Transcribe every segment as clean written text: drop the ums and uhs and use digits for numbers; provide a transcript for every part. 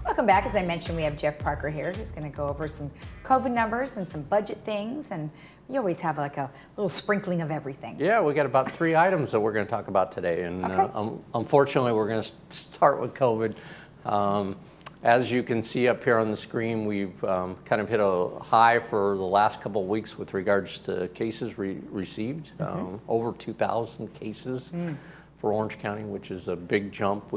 Welcome back. As I mentioned, we have Jeff Parker here who's going to go over some COVID numbers and some budget things, and we always have like a little sprinkling of everything. Yeah, we got about 3 items that we're going to talk about today, and okay. Unfortunately we're going to start with COVID. As you can see up here on the screen, we've kind of hit a high for the last couple of weeks with regards to cases received, over 2,000 cases for Orange County, which is a big jump.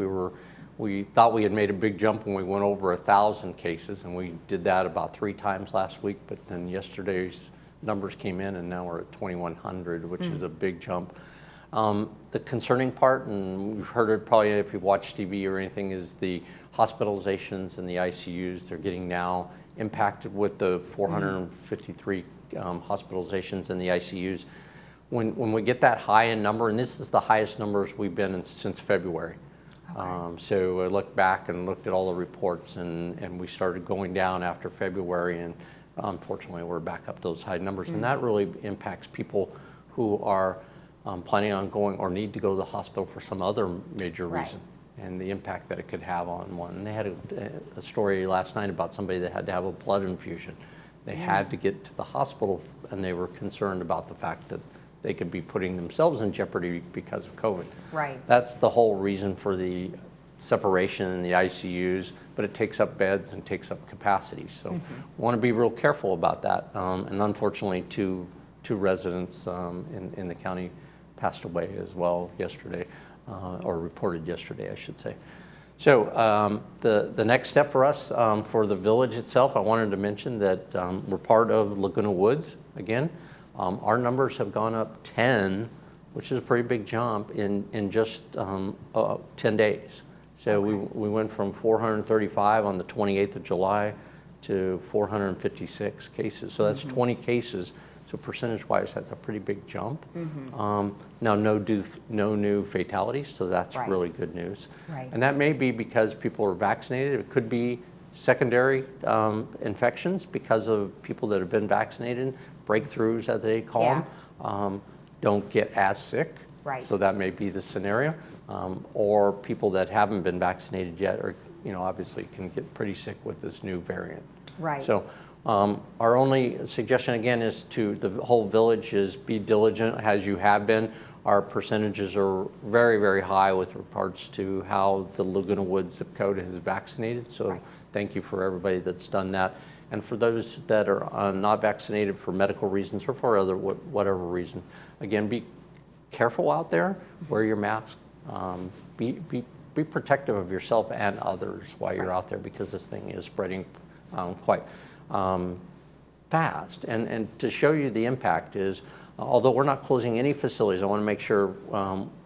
We thought we had made a big jump when we went over 1,000 cases, and we did that about 3 times last week, but then yesterday's numbers came in and now we're at 2,100, which is a big jump. The concerning part, and we've heard it probably if you've watched TV or anything, is the hospitalizations and the ICUs. They're getting now impacted with the 453 hospitalizations in the ICUs. When we get that high in number, and this is the highest numbers we've been in since February. Okay. So I looked back and looked at all the reports, and we started going down after February, and unfortunately we're back up to those high numbers. And that really impacts people who are planning on going or need to go to the hospital for some other major reason, and the impact that it could have on one. And they had a story last night about somebody that had to have a blood infusion. They had to get to the hospital, and they were concerned about the fact that they could be putting themselves in jeopardy because of COVID. Right. That's the whole reason for the separation in the ICUs, but it takes up beds and takes up capacity. So we want to be real careful about that. And unfortunately, two residents in the county passed away as well yesterday, or reported yesterday, I should say. So the next step for us, for the village itself, I wanted to mention that we're part of Laguna Woods again. Our numbers have gone up 10, which is a pretty big jump in just 10 days. So we went from 435 on the 28th of July to 456 cases. So that's 20 cases. So percentage-wise, that's a pretty big jump. Now, no new fatalities, so that's really good news. Right. And that may be because people are vaccinated. It could be secondary infections because of people that have been vaccinated, breakthroughs as they call them, don't get as sick. Right. So that may be the scenario. Or people that haven't been vaccinated yet, or obviously can get pretty sick with this new variant. Right. So our only suggestion again is to the whole village is be diligent as you have been. Our percentages are very, very high with regards to how the Laguna Woods zip code has vaccinated. So thank you for everybody that's done that. And for those that are not vaccinated for medical reasons or for whatever reason, again, be careful out there, wear your mask, be protective of yourself and others while you're out there, because this thing is spreading quite fast. And to show you the impact is, although we're not closing any facilities, I want to make sure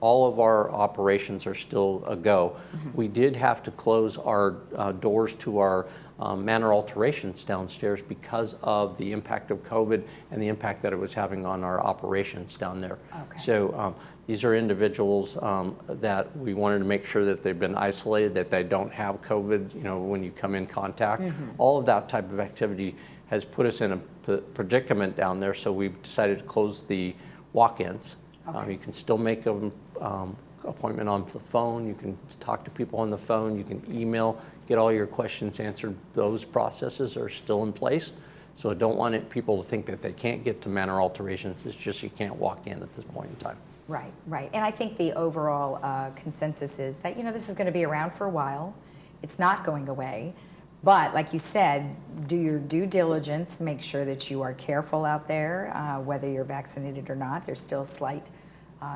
all of our operations are still a go. We did have to close our doors to our manor alterations downstairs because of the impact of COVID and the impact that it was having on our operations down there. Okay. So these are individuals that we wanted to make sure that they've been isolated, that they don't have COVID, when you come in contact. All of that type of activity has put us in a predicament down there, so we've decided to close the walk-ins. You can still make an appointment on the phone, you can talk to people on the phone, you can email, get all your questions answered. Those processes are still in place. So I don't want people to think that they can't get to manor alterations. It's just you can't walk in at this point in time. Right, right. And I think the overall consensus is that, this is going to be around for a while. It's not going away. But like you said, do your due diligence, make sure that you are careful out there, whether you're vaccinated or not. There's still a slight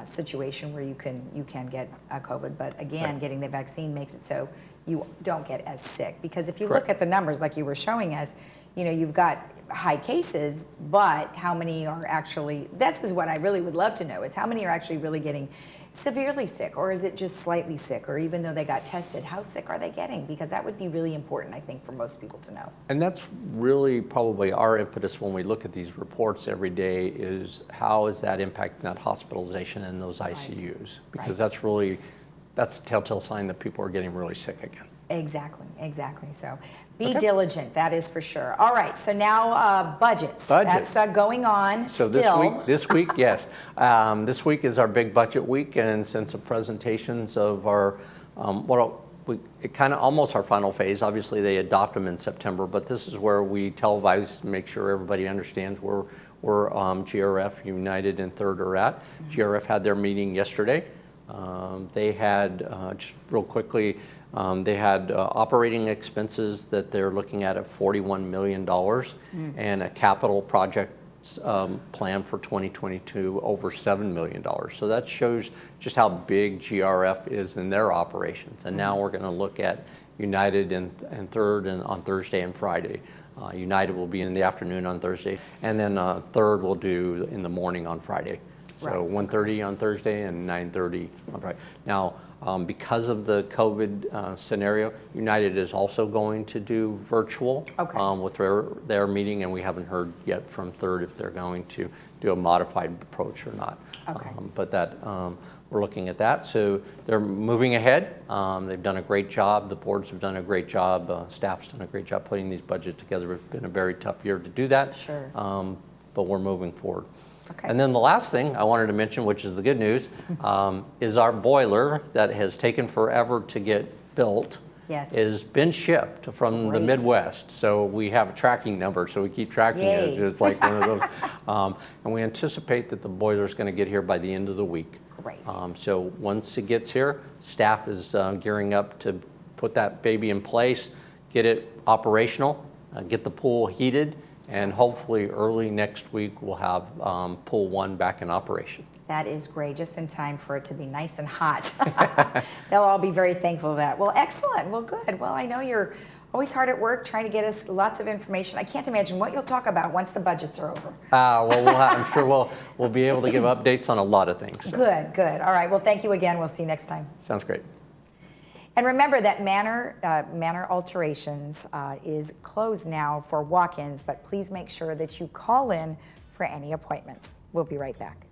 situation where you can get COVID, but again, getting the vaccine makes it so you don't get as sick. Because if you look at the numbers like you were showing us, you've got high cases, but how many are actually, this is what I really would love to know, is how many are actually really getting severely sick, or is it just slightly sick, or even though they got tested, how sick are they getting? Because that would be really important, I think, for most people to know. And that's really probably our impetus when we look at these reports every day, is how is that impacting that hospitalization in those ICUs? Because that's really that's a telltale sign that people are getting really sick again. Exactly, exactly. So be Okay. diligent, that is for sure. All right, so now budgets. Budgets. That's going on So still. this week, yes. This week is our big budget week, and since the presentations of our, it kind of almost our final phase. Obviously, they adopt them in September, but this is where we televise to make sure everybody understands where GRF, United, and Third are at. GRF had their meeting yesterday. They had, just real quickly, they had operating expenses that they're looking at $41 million and a capital project plan for 2022 over $7 million. So that shows just how big GRF is in their operations. And now we're going to look at United and Third on Thursday and Friday. United will be in the afternoon on Thursday, and then Third will do in the morning on Friday. So Right. 1:30 on Thursday and 9:30 on Friday. Now, because of the COVID scenario, United is also going to do virtual with their meeting, and we haven't heard yet from Third if they're going to do a modified approach or not. Okay. But that we're looking at that. So they're moving ahead. They've done a great job. The boards have done a great job. Staff's done a great job putting these budgets together. It's been a very tough year to do that. Sure. But we're moving forward. Okay. And then the last thing I wanted to mention, which is the good news, is our boiler that has taken forever to get built. Yes. Has been shipped from the Great. Midwest. So we have a tracking number, so we keep tracking it. Yay. It's like one of those. And we anticipate that the boiler is going to get here by the end of the week. Great. So once it gets here, staff is gearing up to put that baby in place, get it operational, get the pool heated, and hopefully early next week we'll have pool 1 back in operation. That is great, just in time for it to be nice and hot. They'll all be very thankful for that. Well, excellent. Well, good. Well, I know you're always hard at work trying to get us lots of information. I can't imagine what you'll talk about once the budgets are over. I'm sure we'll be able to give updates on a lot of things. So. Good, good. All right. Well, thank you again. We'll see you next time. Sounds great. And remember that Manor Alterations is closed now for walk-ins, but please make sure that you call in for any appointments. We'll be right back.